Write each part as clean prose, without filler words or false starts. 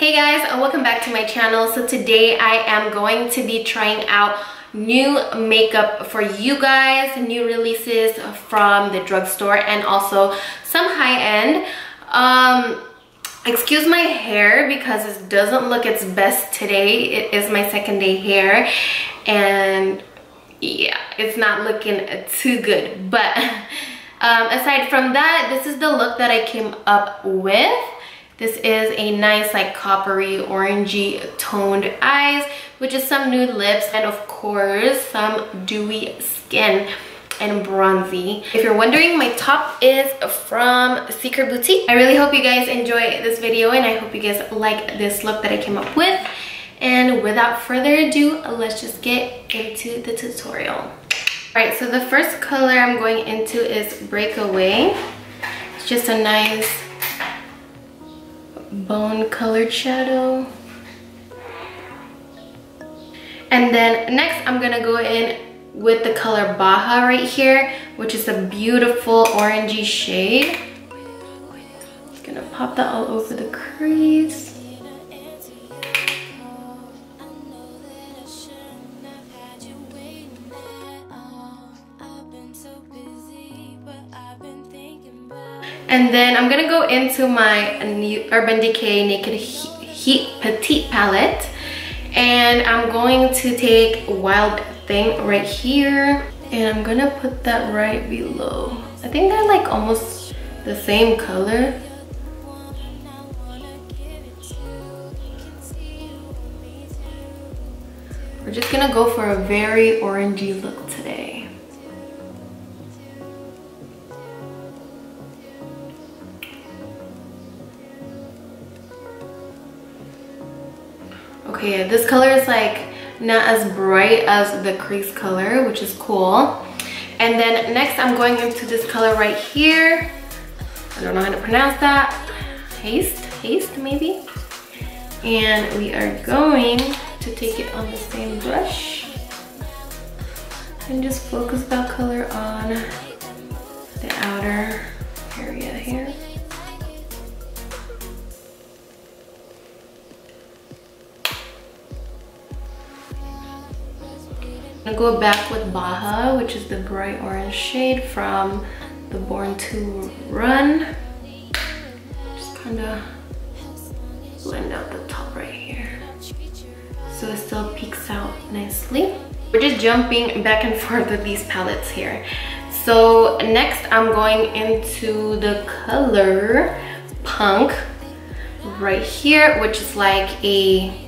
Hey guys, welcome back to my channel. So today I am going to be trying out new makeup for you guys, new releases from the drugstore, and also some high-end. Excuse my hair because it doesn't look its best today. It is my second day hair and yeah, it's not looking too good, but aside from that, this is the look that I came up with. This is a nice like coppery orangey toned eyes, which is some nude lips, and of course some dewy skin and bronzy. If you're wondering, my top is from Secret Boutique. I really hope you guys enjoy this video and I hope you guys like this look that I came up with. And without further ado, let's just get into the tutorial. Alright, so the first color I'm going into is Breakaway. It's just a nice bone colored shadow. And then next I'm gonna go in with the color Baja right here, which is a beautiful orangey shade. Just gonna pop that all over the crease. And then I'm gonna go into my new Urban Decay Naked Heat Petite palette, and I'm going to take Wild Thing right here, and I'm gonna put that right below. I think they're like almost the same color. We're just gonna go for a very orangey look today. Okay, this color is like not as bright as the crease color, which is cool. And then next I'm going into this color right here. I don't know how to pronounce that. Haste maybe. And we are going to take it on the same brush and just focus that color on the outer area here. I'm gonna go back with Baja, which is the bright orange shade from the Born to Run. Just kind of blend out the top right here so it still peeks out nicely. We're just jumping back and forth with these palettes here. So next I'm going into the color Punk right here, which is like a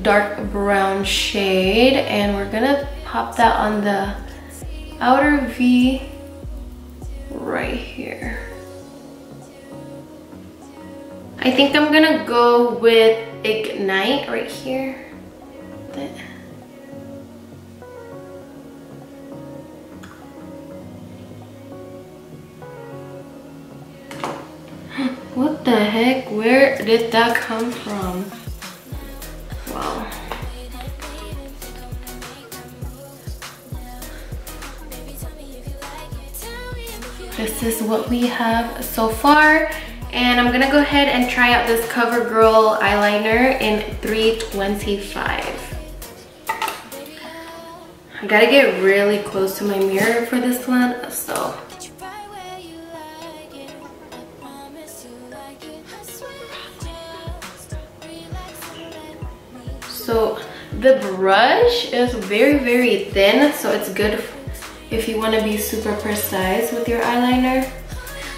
dark brown shade, and we're gonna pop that on the outer V right here. I think I'm gonna go with Ignite right here. What the heck? Where did that come from? Wow. This is what we have so far, and I'm gonna go ahead and try out this CoverGirl eyeliner in 325. I gotta get really close to my mirror for this one, so the brush is very thin, so it's good if you want to be super precise with your eyeliner.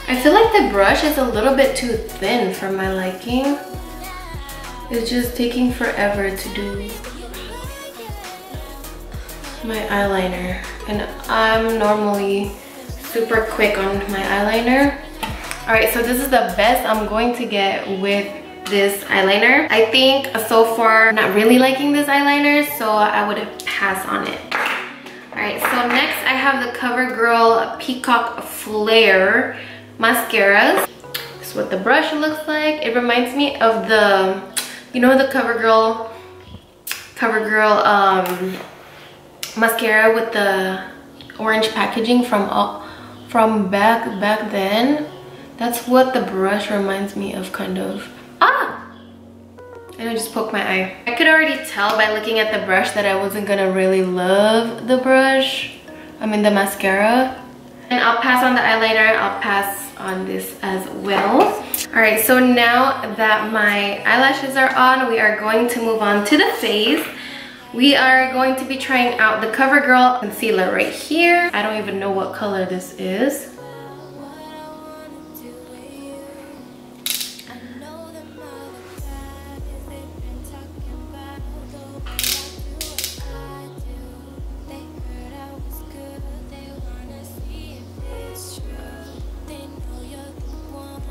I feel like the brush is a little bit too thin for my liking. It's just taking forever to do my eyeliner, and I'm normally super quick on my eyeliner. Alright, so this is the best I'm going to get with this eyeliner. I think so far I'm not really liking this eyeliner, so I would pass on it. Alright, so next I have the CoverGirl Peacock Flare mascaras. This is what the brush looks like. It reminds me of the, you know, the CoverGirl mascara with the orange packaging from back then. That's what the brush reminds me of, kind of. Ah! and I just poked my eye. I could already tell by looking at the brush that I wasn't gonna really love the brush. I mean the mascara. And I'll pass on the eyeliner, I'll pass on this as well. Alright, so now that my eyelashes are on, we are going to move on to the face. We are going to be trying out the CoverGirl concealer right here. I don't even know what color this is.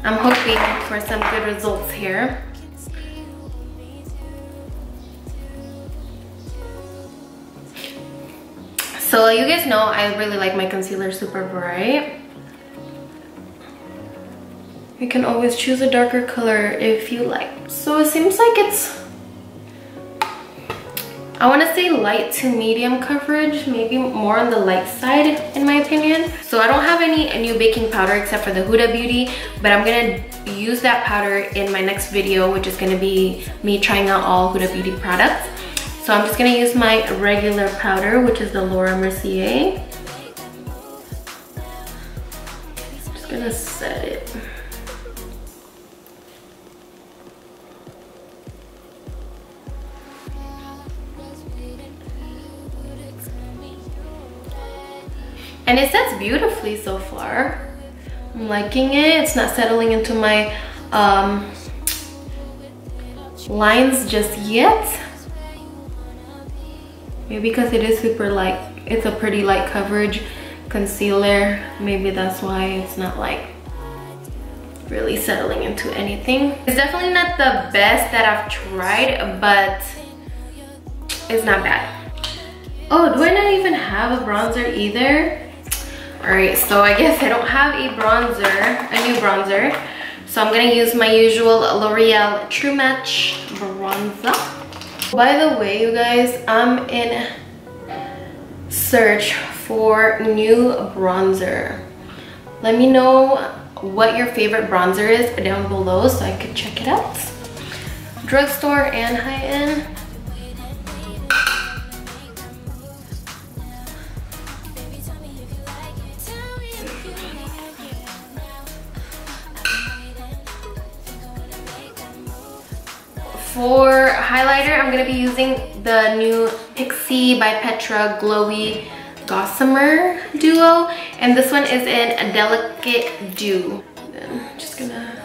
I'm hoping for some good results here. So you guys know I really like my concealer super bright. You can always choose a darker color if you like. So it seems like it's, I want to say light to medium coverage, maybe more on the light side in my opinion. So I don't have any new baking powder except for the Huda Beauty, but I'm gonna use that powder in my next video, which is gonna be me trying out all Huda Beauty products. So I'm just gonna use my regular powder, which is the Laura Mercier. I'm just gonna set it. And it sets beautifully so far. I'm liking it. It's not settling into my lines just yet. Maybe because it is super light. It's a pretty light coverage concealer. Maybe that's why it's not like really settling into anything. It's definitely not the best that I've tried, but it's not bad. Oh, do I not even have a bronzer either? Alright, so I guess I don't have a bronzer, a new bronzer. So I'm gonna use my usual L'Oreal True Match bronzer. By the way, you guys, I'm in search for new bronzer. Let me know what your favorite bronzer is down below so I could check it out. Drugstore and high-end. For highlighter, I'm going to be using the new Pixie by Petra Glowy Gossamer Duo. And this one is in a Delicate Dew. Then I'm just going to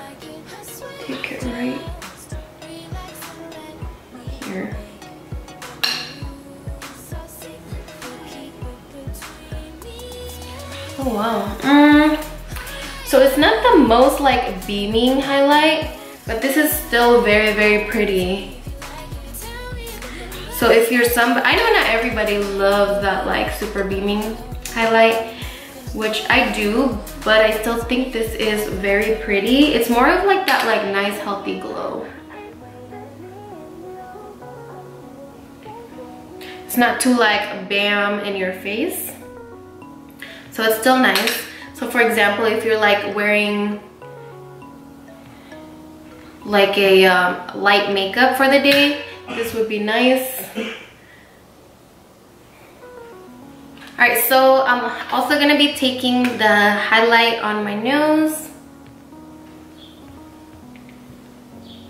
take it right here. Oh wow. So it's not the most like beaming highlight, but this is still very, very pretty. So if you're I know not everybody loves that like super beaming highlight, which I do, but I still think this is very pretty. It's more of like that like nice healthy glow. It's not too like bam in your face. So it's still nice. So for example, if you're like wearing like a light makeup for the day, this would be nice. Alright, so I'm also gonna be taking the highlight on my nose,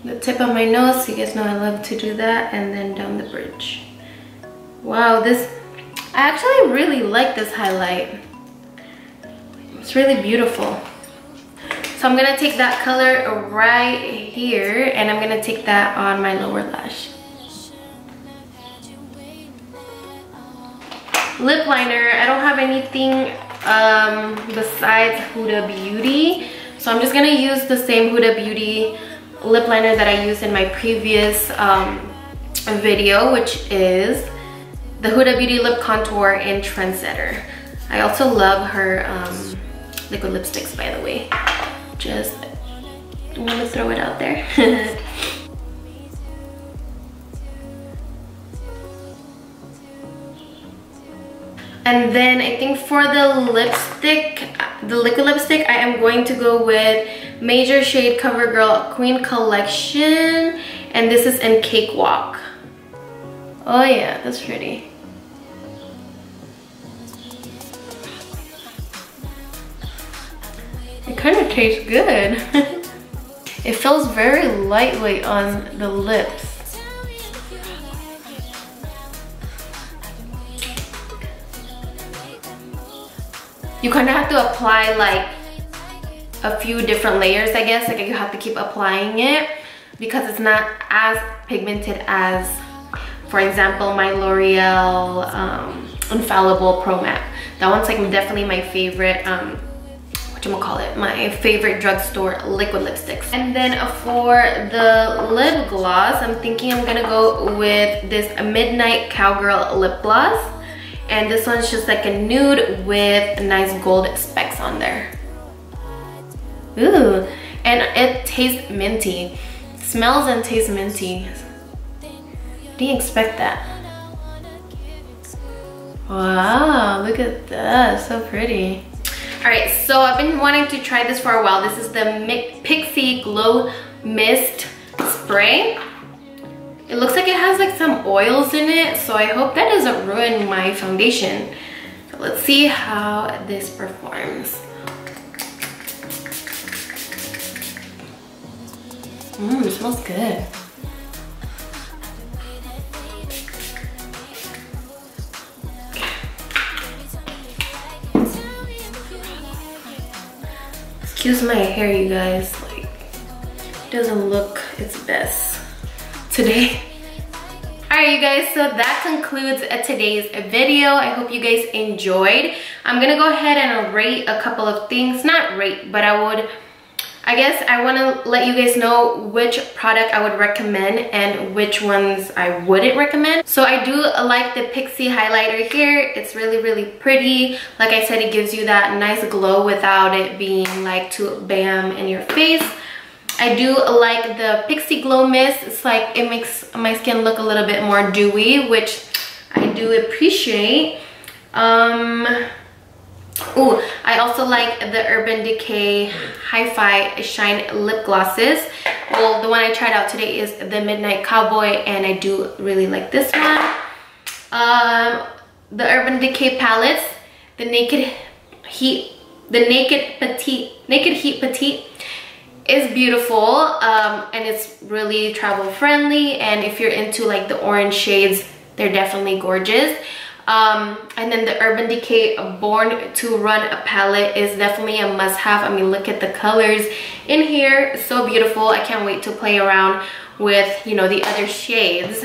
the tip of my nose. You guys know I love to do that, and then down the bridge. Wow, I actually really like this highlight. It's really beautiful. So I'm gonna take that color right here, and I'm gonna take that on my lower lash. Lip liner, I don't have anything besides Huda Beauty. So I'm just gonna use the same Huda Beauty lip liner that I used in my previous video, which is the Huda Beauty Lip Contour in Trendsetter. I also love her liquid lipsticks, by the way. Just want to throw it out there. And then I think for the lipstick, the liquid lipstick, I am going to go with Major Shade CoverGirl Queen Collection, and this is in Cakewalk. Oh yeah, that's pretty. It kind of tastes good. It feels very lightweight on the lips. You kind of have to apply like a few different layers, I guess. Like you have to keep applying it because it's not as pigmented as, for example, my L'Oreal Infallible Pro Matte. That one's like definitely my favorite, my favorite drugstore liquid lipsticks. And then for the lip gloss, I'm thinking I'm gonna go with this Midnight Cowgirl lip gloss. And this one's just like a nude with nice gold specks on there. Ooh, and it tastes minty. Smells and tastes minty. Didn't expect that. Wow, look at that, so pretty. All right, so I've been wanting to try this for a while. This is the Pixi Glow Mist Spray. It looks like it has like some oils in it, so I hope that doesn't ruin my foundation. So let's see how this performs. It smells good. Excuse my hair, you guys. Like, it doesn't look its best today. Alright you guys, so that concludes today's video. I hope you guys enjoyed. I'm gonna go ahead and rate a couple of things. Not rate, but I guess I want to let you guys know which product I would recommend and which ones I wouldn't recommend. So I do like the Pixi highlighter here. It's really, really pretty. Like I said, it gives you that nice glow without it being like too bam in your face. I do like the Pixi Glow Mist. It's like it makes my skin look a little bit more dewy, which I do appreciate. Ooh, I also like the Urban Decay Hi-Fi Shine Lip Glosses. Well, the one I tried out today is the Midnight Cowboy, and I do really like this one. The Urban Decay palettes, the Naked Heat Petite is beautiful, and it's really travel friendly, and if you're into like the orange shades, they're definitely gorgeous. And then the Urban Decay Born to Run palette is definitely a must-have. I mean, look at the colors in here, so beautiful. I can't wait to play around with, you know, the other shades.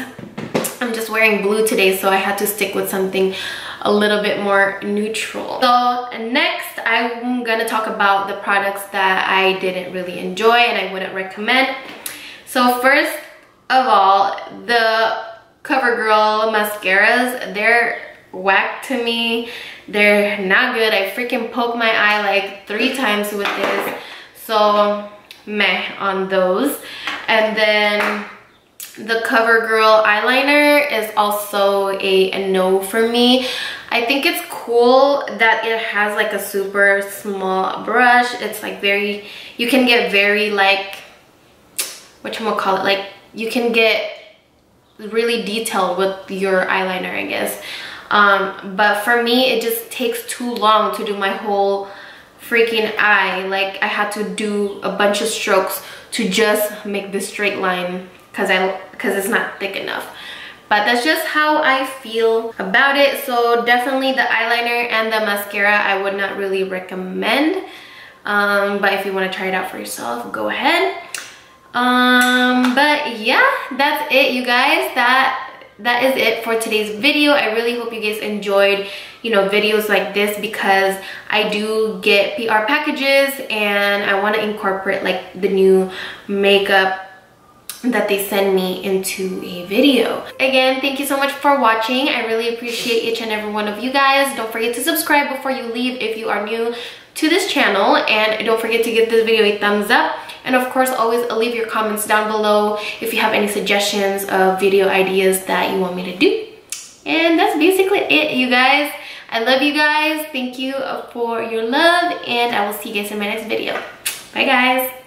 I'm just wearing blue today, so I had to stick with something a little bit more neutral. So next, I'm gonna talk about the products that I didn't really enjoy and I wouldn't recommend. So first of all, the CoverGirl mascaras, they're whack to me. They're not good. I freaking poked my eye like 3 times with this, so meh on those. And then the CoverGirl eyeliner is also a no for me. I think it's cool that it has like a super small brush. It's like very, you can get very like, whatchamacallit, like you can get really detailed with your eyeliner, I guess. But for me, it just takes too long to do my whole freaking eye. Like I had to do a bunch of strokes to just make this straight line because it's not thick enough. But that's just how I feel about it. So definitely the eyeliner and the mascara I would not really recommend. But if you want to try it out for yourself, go ahead. But yeah, that's it, you guys. That is it for today's video. I really hope you guys enjoyed, you know, videos like this, because I do get PR packages and I want to incorporate like the new makeup that they send me into a video. Again, thank you so much for watching. I really appreciate each and every one of you guys. Don't forget to subscribe before you leave if you are new to this channel, and don't forget to give this video a thumbs up. And of course, always leave your comments down below if you have any suggestions of video ideas that you want me to do. And that's basically it, you guys. I love you guys. Thank you for your love, and I will see you guys in my next video. Bye guys.